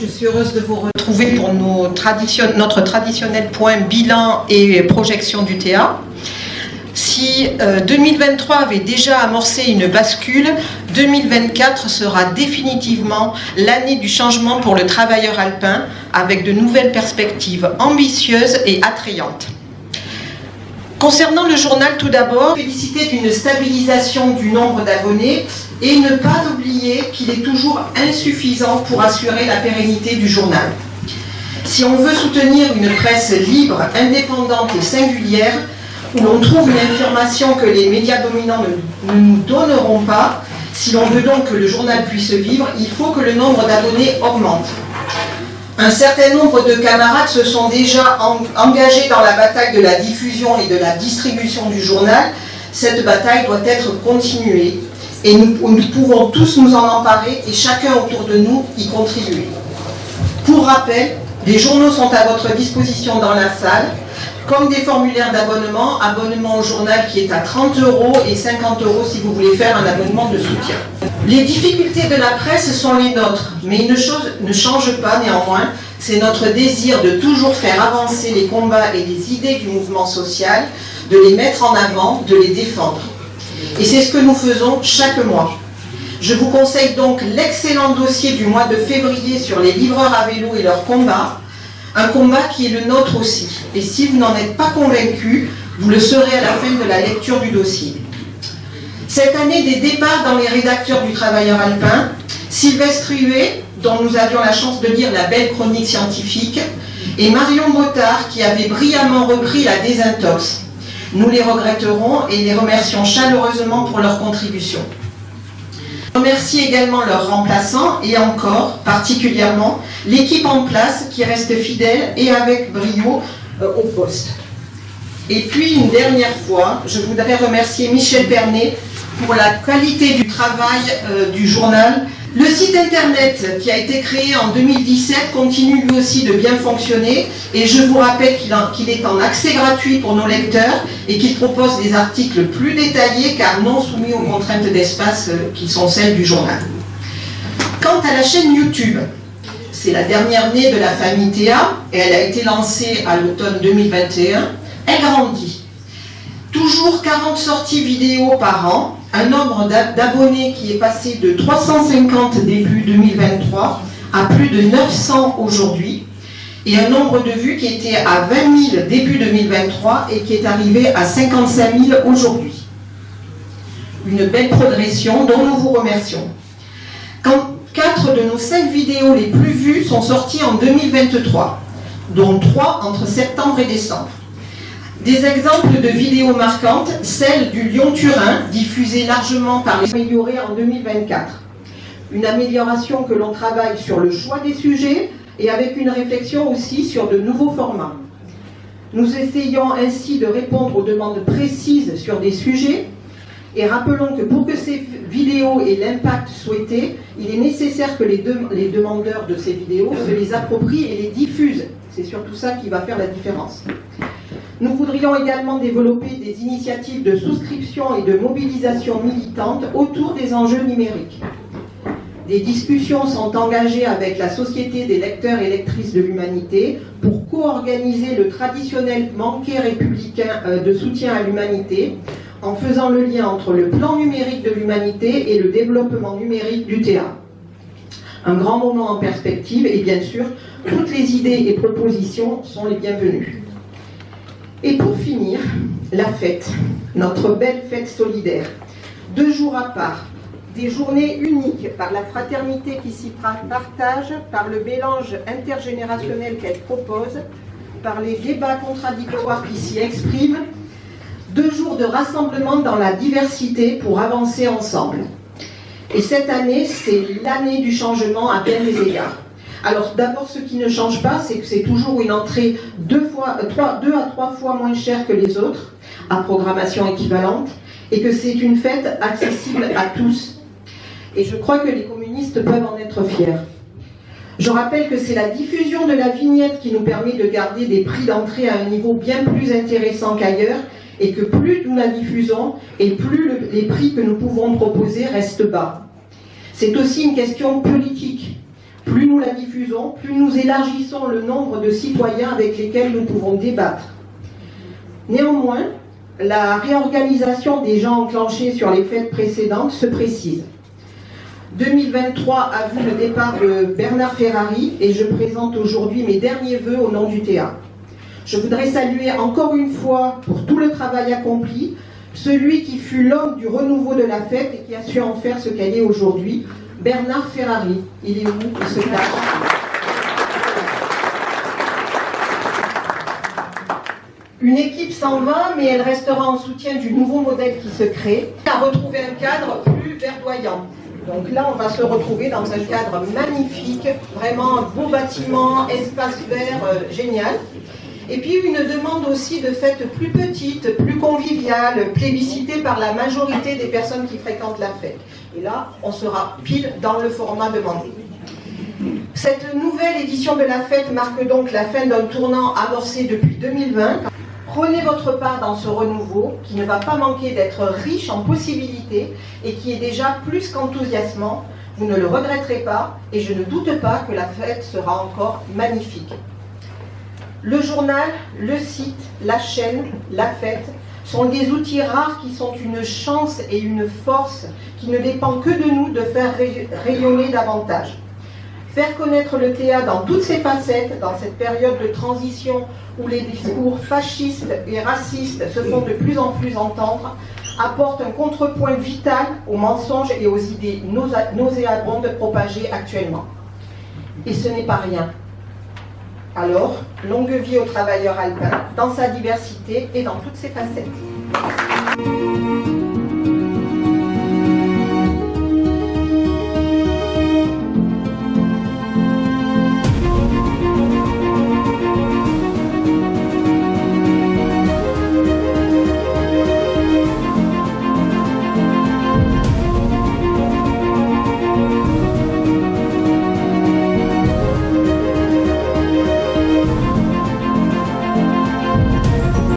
Je suis heureuse de vous retrouver pour notre traditionnel point bilan et projection du TA. Si 2023 avait déjà amorcé une bascule, 2024 sera définitivement l'année du changement pour le travailleur alpin, avec de nouvelles perspectives ambitieuses et attrayantes. Concernant le journal, tout d'abord, féliciter d'une stabilisation du nombre d'abonnés et ne pas oublier qu'il est toujours insuffisant pour assurer la pérennité du journal. Si on veut soutenir une presse libre, indépendante et singulière, où l'on trouve une information que les médias dominants ne nous donneront pas, si l'on veut donc que le journal puisse vivre, il faut que le nombre d'abonnés augmente. Un certain nombre de camarades se sont déjà engagés dans la bataille de la diffusion et de la distribution du journal. Cette bataille doit être continuée et nous pouvons tous nous en emparer et chacun autour de nous y contribuer. Pour rappel, les journaux sont à votre disposition dans la salle, comme des formulaires d'abonnement, abonnement au journal qui est à 30 € et 50 € si vous voulez faire un abonnement de soutien. Les difficultés de la presse sont les nôtres, mais une chose ne change pas néanmoins, c'est notre désir de toujours faire avancer les combats et les idées du mouvement social, de les mettre en avant, de les défendre. Et c'est ce que nous faisons chaque mois. Je vous conseille donc l'excellent dossier du mois de février sur les livreurs à vélo et leur combat, un combat qui est le nôtre aussi. Et si vous n'en êtes pas convaincu, vous le serez à la fin de la lecture du dossier. Cette année, des départs dans les rédacteurs du Travailleur alpin, Sylvestre Huet, dont nous avions la chance de lire la belle chronique scientifique, et Marion Bottard, qui avait brillamment repris la désintox. Nous les regretterons et les remercions chaleureusement pour leur contribution. Je remercie également leurs remplaçants et encore, particulièrement, l'équipe en place qui reste fidèle et avec brio au poste. Et puis, une dernière fois, je voudrais remercier Michel Pernet pour la qualité du travail du journal. Le site internet qui a été créé en 2017 continue lui aussi de bien fonctionner et je vous rappelle qu'il est en accès gratuit pour nos lecteurs et qu'il propose des articles plus détaillés car non soumis aux contraintes d'espace qui sont celles du journal. Quant à la chaîne YouTube, c'est la dernière née de la famille TA et elle a été lancée à l'automne 2021. Elle grandit. Toujours 40 sorties vidéo par an, un nombre d'abonnés qui est passé de 350 début 2023 à plus de 900 aujourd'hui, et un nombre de vues qui était à 20 000 début 2023 et qui est arrivé à 55 000 aujourd'hui. Une belle progression dont nous vous remercions. Quand 4 de nos 5 vidéos les plus vues sont sorties en 2023, dont 3 entre septembre et décembre. Des exemples de vidéos marquantes, celle du Lyon-Turin, diffusée largement par les améliorés en 2024. Une amélioration que l'on travaille sur le choix des sujets et avec une réflexion aussi sur de nouveaux formats. Nous essayons ainsi de répondre aux demandes précises sur des sujets et rappelons que pour que ces vidéos aient l'impact souhaité, il est nécessaire que les demandeurs de ces vidéos se les approprient et les diffusent. C'est surtout ça qui va faire la différence. Nous voudrions également développer des initiatives de souscription et de mobilisation militante autour des enjeux numériques. Des discussions sont engagées avec la Société des lecteurs et lectrices de l'humanité pour co-organiser le traditionnel banquet républicain de soutien à l'humanité en faisant le lien entre le plan numérique de l'humanité et le développement numérique du TA. Un grand moment en perspective et bien sûr, toutes les idées et propositions sont les bienvenues. Et pour finir, la fête, notre belle fête solidaire. 2 jours à part, des journées uniques par la fraternité qui s'y partage, par le mélange intergénérationnel qu'elle propose, par les débats contradictoires qui s'y expriment. 2 jours de rassemblement dans la diversité pour avancer ensemble. Et cette année, c'est l'année du changement à bien des égards. Alors d'abord, ce qui ne change pas, c'est que c'est toujours une entrée 2 à 3 fois moins chère que les autres, à programmation équivalente, et que c'est une fête accessible à tous. Et je crois que les communistes peuvent en être fiers. Je rappelle que c'est la diffusion de la vignette qui nous permet de garder des prix d'entrée à un niveau bien plus intéressant qu'ailleurs, et que plus nous la diffusons, et plus les prix que nous pouvons proposer restent bas. C'est aussi une question politique. Plus nous la diffusons, plus nous élargissons le nombre de citoyens avec lesquels nous pouvons débattre. Néanmoins, la réorganisation des gens enclenchés sur les fêtes précédentes se précise. 2023 a vu le départ de Bernard Ferrari et je présente aujourd'hui mes derniers vœux au nom du TA. Je voudrais saluer encore une fois pour tout le travail accompli, celui qui fut l'homme du renouveau de la fête et qui a su en faire ce qu'elle est aujourd'hui, Bernard Ferrari. Il est où? Il se cache. Une équipe s'en va, mais elle restera en soutien du nouveau modèle qui se crée, à retrouver un cadre plus verdoyant. Donc là, on va se retrouver dans un cadre magnifique, vraiment un beau bâtiment, espace vert génial. Et puis une demande aussi de fête plus petite, plus conviviale, plébiscitée par la majorité des personnes qui fréquentent la fête. Et là, on sera pile dans le format demandé. Cette nouvelle édition de la fête marque donc la fin d'un tournant amorcé depuis 2020. Prenez votre part dans ce renouveau qui ne va pas manquer d'être riche en possibilités et qui est déjà plus qu'enthousiasmant. Vous ne le regretterez pas et je ne doute pas que la fête sera encore magnifique. Le journal, le site, la chaîne, la fête sont des outils rares qui sont une chance et une force qui ne dépend que de nous de faire rayonner davantage. Faire connaître le TA dans toutes ses facettes, dans cette période de transition où les discours fascistes et racistes se font de plus en plus entendre, apporte un contrepoint vital aux mensonges et aux idées nauséabondes propagées actuellement. Et ce n'est pas rien. Alors, longue vie au travailleur alpin, dans sa diversité et dans toutes ses facettes.